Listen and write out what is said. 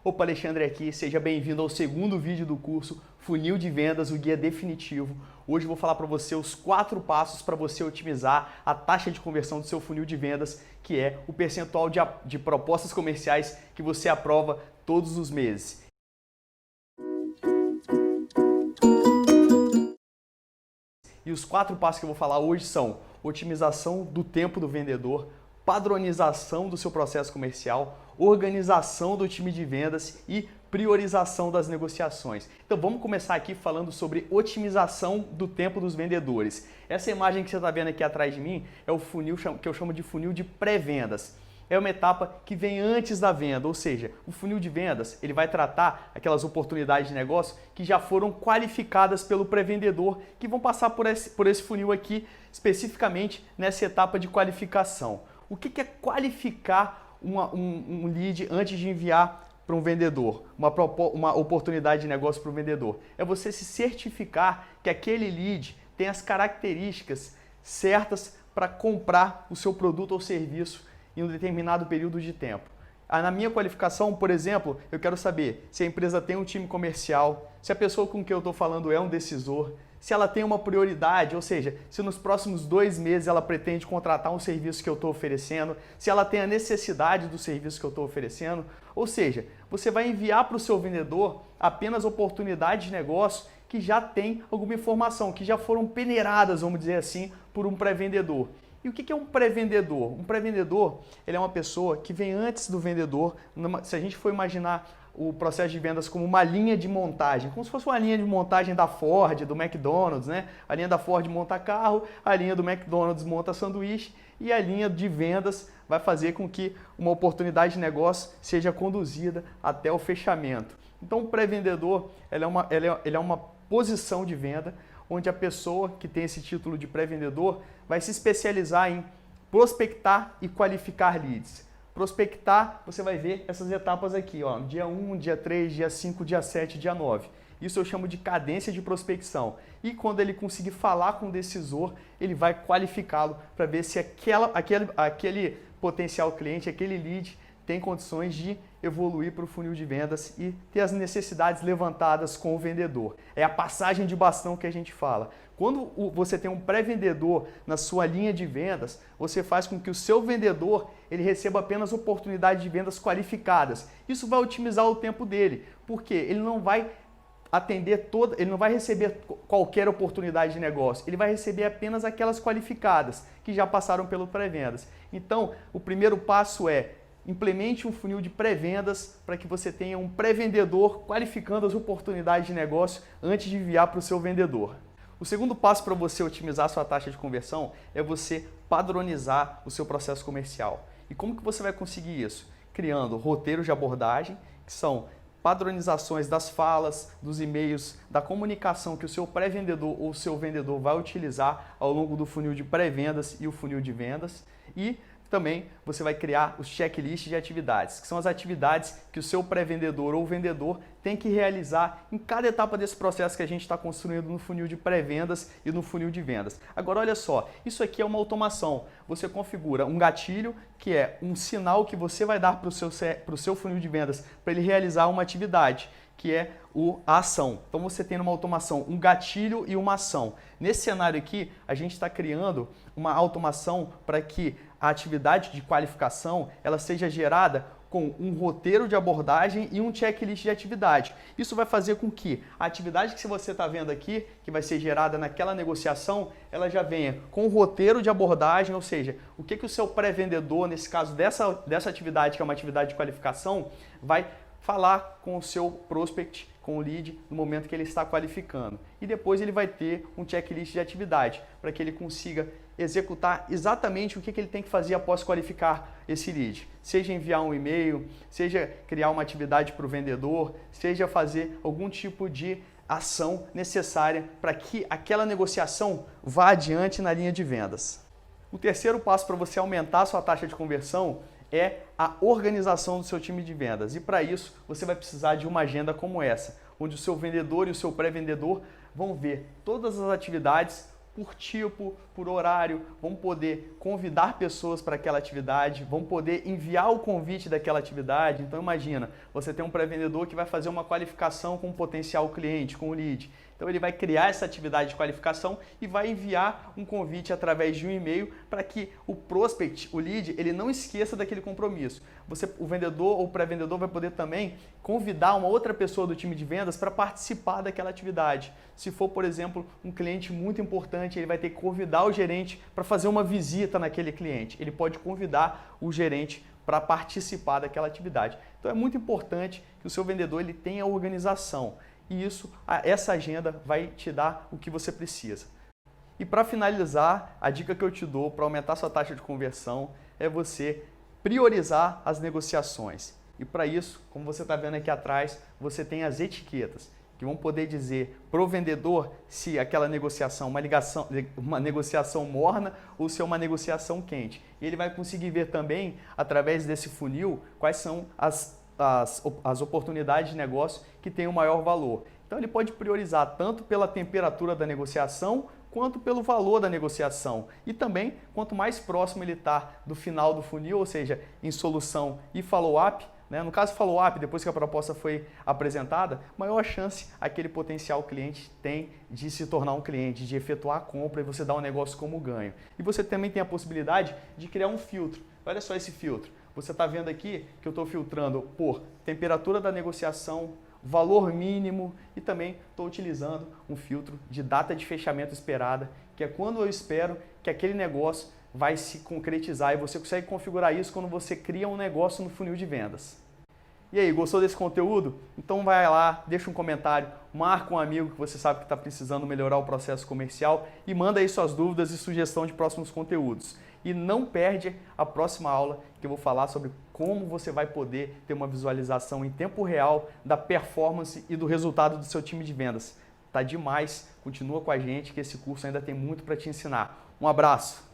Opa, Alexandre aqui, seja bem-vindo ao segundo vídeo do curso Funil de Vendas, o guia definitivo. Hoje eu vou falar para você os 4 passos para você otimizar a taxa de conversão do seu funil de vendas, que é o percentual de propostas comerciais que você aprova todos os meses. E os 4 passos que eu vou falar hoje são otimização do tempo do vendedor, padronização do seu processo comercial, organização do time de vendas e priorização das negociações. Então vamos começar aqui falando sobre otimização do tempo dos vendedores. Essa imagem que você está vendo aqui atrás de mim é o funil que eu chamo de funil de pré-vendas. É uma etapa que vem antes da venda, ou seja, o funil de vendas ele vai tratar aquelas oportunidades de negócio que já foram qualificadas pelo pré-vendedor, que vão passar por esse funil aqui, especificamente nessa etapa de qualificação. O que é qualificar um lead antes de enviar para um vendedor, uma oportunidade de negócio para o vendedor? É você se certificar que aquele lead tem as características certas para comprar o seu produto ou serviço em um determinado período de tempo. Na minha qualificação, por exemplo, eu quero saber se a empresa tem um time comercial, se a pessoa com quem eu estou falando é um decisor, se ela tem uma prioridade, ou seja, se nos próximos 2 meses ela pretende contratar um serviço que eu estou oferecendo, se ela tem a necessidade do serviço que eu estou oferecendo. Ou seja, você vai enviar para o seu vendedor apenas oportunidades de negócio que já tem alguma informação, que já foram peneiradas, vamos dizer assim, por um pré-vendedor. E o que é um pré-vendedor? Um pré-vendedor ele é uma pessoa que vem antes do vendedor. Se a gente for imaginar o processo de vendas como uma linha de montagem, como se fosse uma linha de montagem da Ford, do McDonald's, né? A linha da Ford monta carro, a linha do McDonald's monta sanduíche e a linha de vendas vai fazer com que uma oportunidade de negócio seja conduzida até o fechamento. Então o pré-vendedor ele é uma posição de venda onde a pessoa que tem esse título de pré-vendedor vai se especializar em prospectar e qualificar leads. Prospectar, você vai ver essas etapas aqui, ó, dia 1, dia 3, dia 5, dia 7, dia 9. Isso eu chamo de cadência de prospecção. E quando ele conseguir falar com o decisor, ele vai qualificá-lo para ver se aquele potencial cliente, aquele lead, tem condições de evoluir para o funil de vendas e ter as necessidades levantadas com o vendedor. É a passagem de bastão que a gente fala. Quando você tem um pré-vendedor na sua linha de vendas, você faz com que o seu vendedor ele receba apenas oportunidades de vendas qualificadas. Isso vai otimizar o tempo dele, porque ele não vai ele não vai receber qualquer oportunidade de negócio, ele vai receber apenas aquelas qualificadas que já passaram pelo pré-vendas. Então, o primeiro passo é implemente um funil de pré-vendas para que você tenha um pré-vendedor qualificando as oportunidades de negócio antes de enviar para o seu vendedor. O segundo passo para você otimizar a sua taxa de conversão é você padronizar o seu processo comercial. E como que você vai conseguir isso? Criando roteiros de abordagem, que são padronizações das falas, dos e-mails, da comunicação que o seu pré-vendedor ou o seu vendedor vai utilizar ao longo do funil de pré-vendas e o funil de vendas. E também você vai criar os checklists de atividades, que são as atividades que o seu pré-vendedor ou vendedor tem que realizar em cada etapa desse processo que a gente está construindo no funil de pré-vendas e no funil de vendas. Agora olha só, isso aqui é uma automação. Você configura um gatilho, que é um sinal que você vai dar para o seu funil de vendas para ele realizar uma atividade, que é a ação. Então você tem numa automação um gatilho e uma ação. Nesse cenário aqui, a gente está criando uma automação para que a atividade de qualificação ela seja gerada com um roteiro de abordagem e um checklist de atividade. Isso vai fazer com que a atividade que você está vendo aqui, que vai ser gerada naquela negociação, ela já venha com um roteiro de abordagem, ou seja, o que o seu pré-vendedor, nesse caso dessa atividade, que é uma atividade de qualificação, vai falar com o seu prospect, com o lead, no momento que ele está qualificando. E depois ele vai ter um checklist de atividade, para que ele consiga executar exatamente o que ele tem que fazer após qualificar esse lead. Seja enviar um e-mail, seja criar uma atividade para o vendedor, seja fazer algum tipo de ação necessária para que aquela negociação vá adiante na linha de vendas. O terceiro passo para você aumentar a sua taxa de conversão é a organização do seu time de vendas. E para isso, você vai precisar de uma agenda como essa, onde o seu vendedor e o seu pré-vendedor vão ver todas as atividades por tipo, por horário, vamos poder convidar pessoas para aquela atividade, vamos poder enviar o convite daquela atividade. Então imagina, você tem um pré-vendedor que vai fazer uma qualificação com um potencial cliente, com o lead. Então ele vai criar essa atividade de qualificação e vai enviar um convite através de um e-mail para que o prospect, o lead, ele não esqueça daquele compromisso. O vendedor ou o pré-vendedor vai poder também convidar uma outra pessoa do time de vendas para participar daquela atividade. Se for, por exemplo, um cliente muito importante, ele vai ter que convidar o gerente para fazer uma visita naquele cliente. Ele pode convidar o gerente para participar daquela atividade. Então é muito importante que o seu vendedor ele tenha organização. E essa agenda vai te dar o que você precisa. E para finalizar, a dica que eu te dou para aumentar sua taxa de conversão é você priorizar as negociações. E para isso, como você está vendo aqui atrás, você tem as etiquetas que vão poder dizer para o vendedor se aquela negociação é uma negociação morna ou se é uma negociação quente. E ele vai conseguir ver também, através desse funil, quais são as oportunidades de negócio que têm o maior valor. Então ele pode priorizar tanto pela temperatura da negociação quanto pelo valor da negociação. E também, quanto mais próximo ele está do final do funil, ou seja, em solução e follow-up, né? No caso follow-up, depois que a proposta foi apresentada, maior chance aquele potencial cliente tem de se tornar um cliente, de efetuar a compra e você dar um negócio como ganho. E você também tem a possibilidade de criar um filtro. Olha só esse filtro. Você está vendo aqui que eu estou filtrando por temperatura da negociação, valor mínimo e também estou utilizando um filtro de data de fechamento esperada, que é quando eu espero que aquele negócio vai se concretizar e você consegue configurar isso quando você cria um negócio no funil de vendas. E aí, gostou desse conteúdo? Então vai lá, deixa um comentário, marca um amigo que você sabe que está precisando melhorar o processo comercial e manda aí suas dúvidas e sugestão de próximos conteúdos. E não perde a próxima aula que eu vou falar sobre como você vai poder ter uma visualização em tempo real da performance e do resultado do seu time de vendas. Tá demais, continua com a gente que esse curso ainda tem muito para te ensinar. Um abraço!